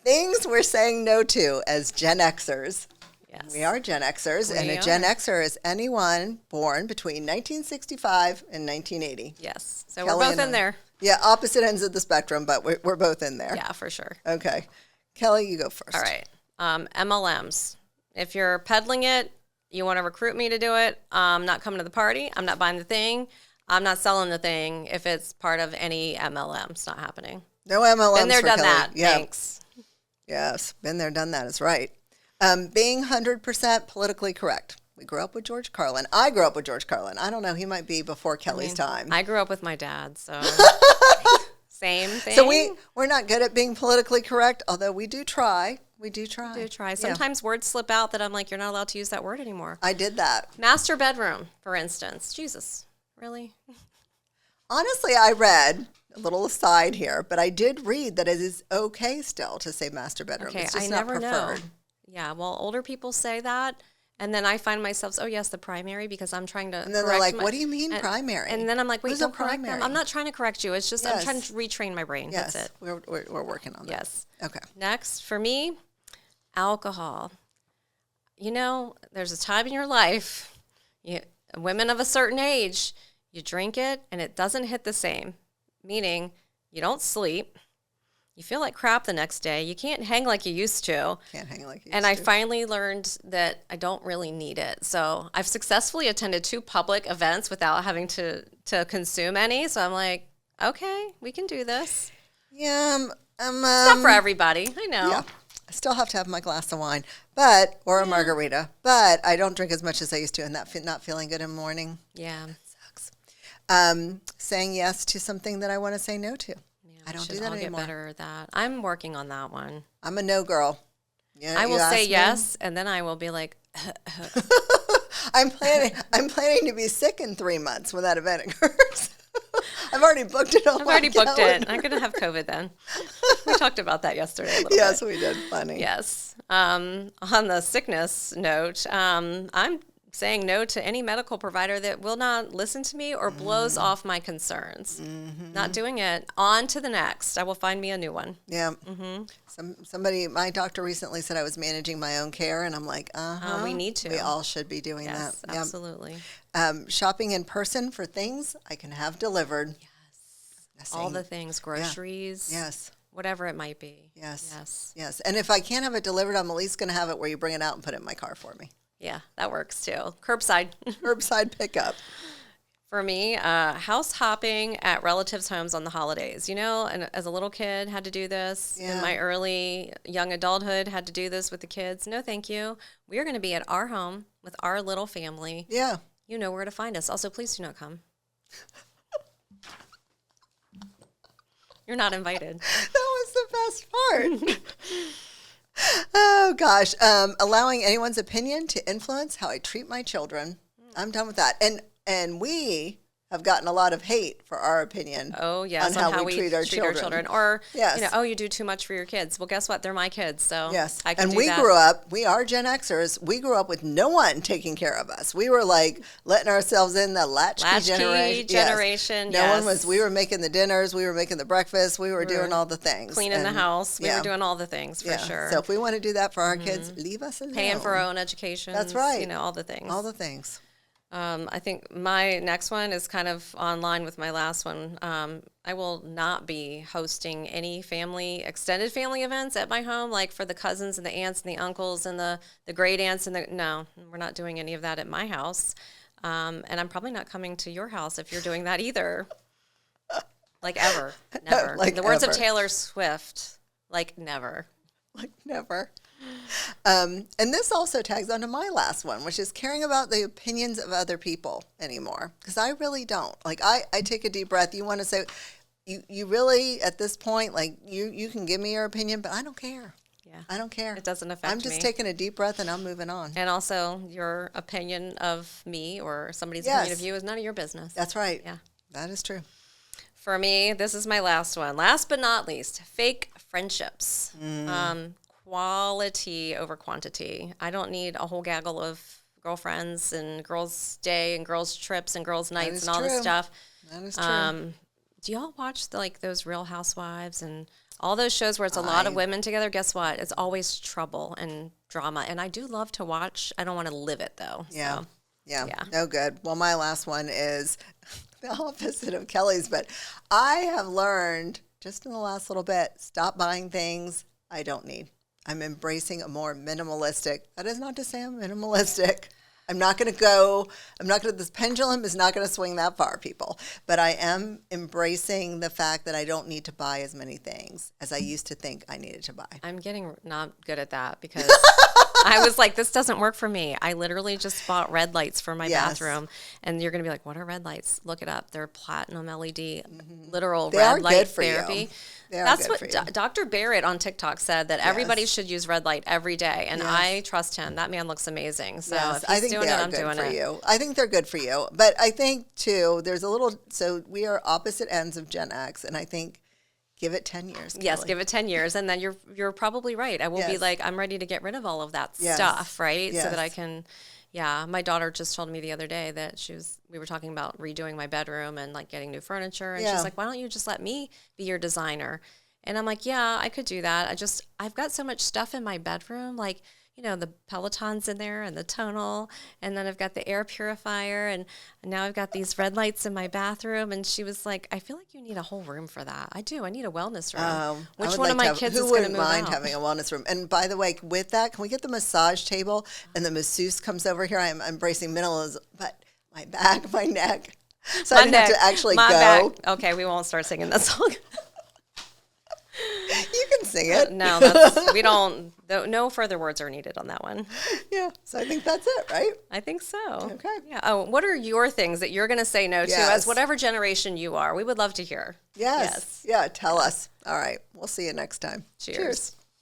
Things we're saying no to as Gen Xers. Yes. We are Gen Xers, and a Gen Xer is anyone born between 1965 and 1980. Yes. So Kelly we're both in there. Yeah, opposite ends of the spectrum, but we're both in there. Yeah, for sure. Okay. Kelly, you go first. All right. MLMs. If you're peddling it, you want to recruit me to do it, I'm not coming to the party. I'm not buying the thing. I'm not selling the thing if it's part of any MLM. It's not happening. No MLMs Been there, for done Kelly. that. Yeah. Thanks. Yes, been there, done that is right. Being 100% politically correct. We grew up with George Carlin. I grew up with George Carlin. I don't know. He might be before Kelly's time. I grew up with my dad, so same thing. So we're not good at being politically correct, although we do try. We do try. Sometimes words slip out that I'm like, you're not allowed to use that word anymore. I did that. Master bedroom, for instance. Jesus, really? Honestly, I read, a little aside here, but I did read that it is okay still to say master bedroom. Okay, it's just I not never preferred. know. Yeah, well, older people say that, and then I find myself, oh, yes, the primary, because I'm trying to And then they're like, what do you mean primary? And then I'm like, wait, Who's don't a correct primary? them. I'm not trying to correct you. It's just I'm Yes. trying to retrain my brain. Yes, That's it. we're working on that. Yes. Okay. Next, for me, alcohol. You know, there's a time in your life, women of a certain age, you drink it and it doesn't hit the same, meaning you don't sleep, you feel like crap the next day, you can't hang like you used to. Can't hang like you And used I to. finally learned that I don't really need it. So I've successfully attended 2 public events without having to consume any. So I'm like, okay, we can do this. Yeah, It's not for everybody. I know. yeah. I still have to have my glass of wine, or a margarita, but I don't drink as much as I used to, and that not feeling good in the morning Yeah. sucks. Saying yes to something that I want to say no to. I don't do that I'll anymore. get better at that. I'm working on that one. I'm a no girl. Yeah, I will you say ask me? yes, and then I will be like, I'm planning to be sick in 3 months when that event occurs. I've already booked it on I've already booked it. calendar. I'm going to have COVID then. We talked about that yesterday a little Yes, bit. we did. Funny. Yes. On the sickness note, I'm saying no to any medical provider that will not listen to me or blows off my concerns. Not doing it. On to the next. I will find me a new one. Yeah. Somebody, my doctor recently said I was managing my own care, and I'm like, we need to. We all should be doing Yes, that. Yep. absolutely. Shopping in person for things I can have delivered. Yes. All the things, groceries. Yes. Whatever it might be. Yes. Yes. Yes. And if I can't have it delivered, I'm at least going to have it where you bring it out and put it in my car for me. Yeah, that works too. Curbside. Curbside pickup. For me, house hopping at relatives' homes on the holidays. You know, and as a little kid, had to do this. Yeah. In my early young adulthood, had to do this with the kids. No, thank you. We are going to be at our home with our little family. Yeah. You know where to find us. Also, please do not come. You're not invited. That was the best part. Oh, gosh. Allowing anyone's opinion to influence how I treat my children. I'm done with that. And we have gotten a lot of hate for our opinion. Oh, yes, on how we treat our children. Or, Yes. you know, oh, you do too much for your kids. Well, guess what? They're my kids, so Yes. I can And do we that. grew up, we are Gen Xers, we grew up with no one taking care of us. We were like letting ourselves in the latchkey generation. generation, No one yes. was, we were making the dinners, we were making the breakfast, we were doing all the things. Cleaning the And, house. We yeah. were doing all the things, for Yeah. sure. So if we want to do that for our kids, leave us alone. Paying for our own education. That's right. You know, all the things. All the things. I think my next one is kind of online with my last one. I will not be hosting any extended family events at my home, like for the cousins and the aunts and the uncles and the great aunts. No, we're not doing any of that at my house. And I'm probably not coming to your house if you're doing that either. Like ever. Never. Like In the words ever. of Taylor Swift, like never. Like never. And this also tags onto my last one, which is caring about the opinions of other people anymore. Because I really don't. Like, I take a deep breath. You want to say, you really, at this point, like, you can give me your opinion, but I don't care. Yeah. I don't care. It doesn't affect me. I'm just taking a deep breath and I'm moving on. And also, your opinion of me or somebody's Yes. opinion of you is none of your business. That's right. Yeah. That is true. For me, this is my last one. Last but not least, fake friendships. Quality over quantity. I don't need a whole gaggle of girlfriends and girls' day and girls' trips and girls' nights is and all this true. stuff. That is true. Do y'all watch those Real Housewives and All those shows where it's a lot of women together, guess what? It's always trouble and drama. And I do love to watch. I don't want to live it, though. Yeah. So, yeah. No good. Well, my last one is the opposite of Kelly's, but I have learned just in the last little bit, stop buying things I don't need. I'm embracing a more minimalistic. That is not to say I'm minimalistic. This pendulum is not going to swing that far, people. But I am embracing the fact that I don't need to buy as many things as I used to think I needed to buy. I'm getting not good at that because I was like, this doesn't work for me. I literally just bought red lights for my bathroom. And you're going to be like, what are red lights? Look it up. They're platinum LED, literal red light therapy. That's what Dr. Barrett on TikTok said, that everybody should use red light every day. And I trust him. That man looks amazing. So if he's doing it, I'm doing it. I think they're good for you. But I think, too, so we are opposite ends of Gen X. And I think give it 10 years. Kelly. Yes, give it 10 years. And then you're probably right. I will be like, I'm ready to get rid of all of that stuff, right? So that I can... Yeah, my daughter just told me the other day that we were talking about redoing my bedroom and like getting new furniture. And she's like, why don't you just let me be your designer? And I'm like, yeah, I could do that. I've got so much stuff in my bedroom, like, the Peloton's in there and the tonal. And then I've got the air purifier. And now I've got these red lights in my bathroom. And she was like, I feel like you need a whole room for that. I do. I need a wellness room. Which one of my kids is going to move out? Who wouldn't mind having a wellness room? And by the way, with that, can we get the massage table and the masseuse comes over here? I'm embracing minimalism, but my back, my neck. So I didn't have to actually go. Back. Okay, we won't start singing that song. You can sing it. No, we don't. No further words are needed on that one. Yeah, so I think that's it, right? I think so. Okay. Yeah. Oh, what are your things that you're going to say no to as whatever generation you are? We would love to hear. Yes. Yeah, tell us. All right. We'll see you next time. Cheers.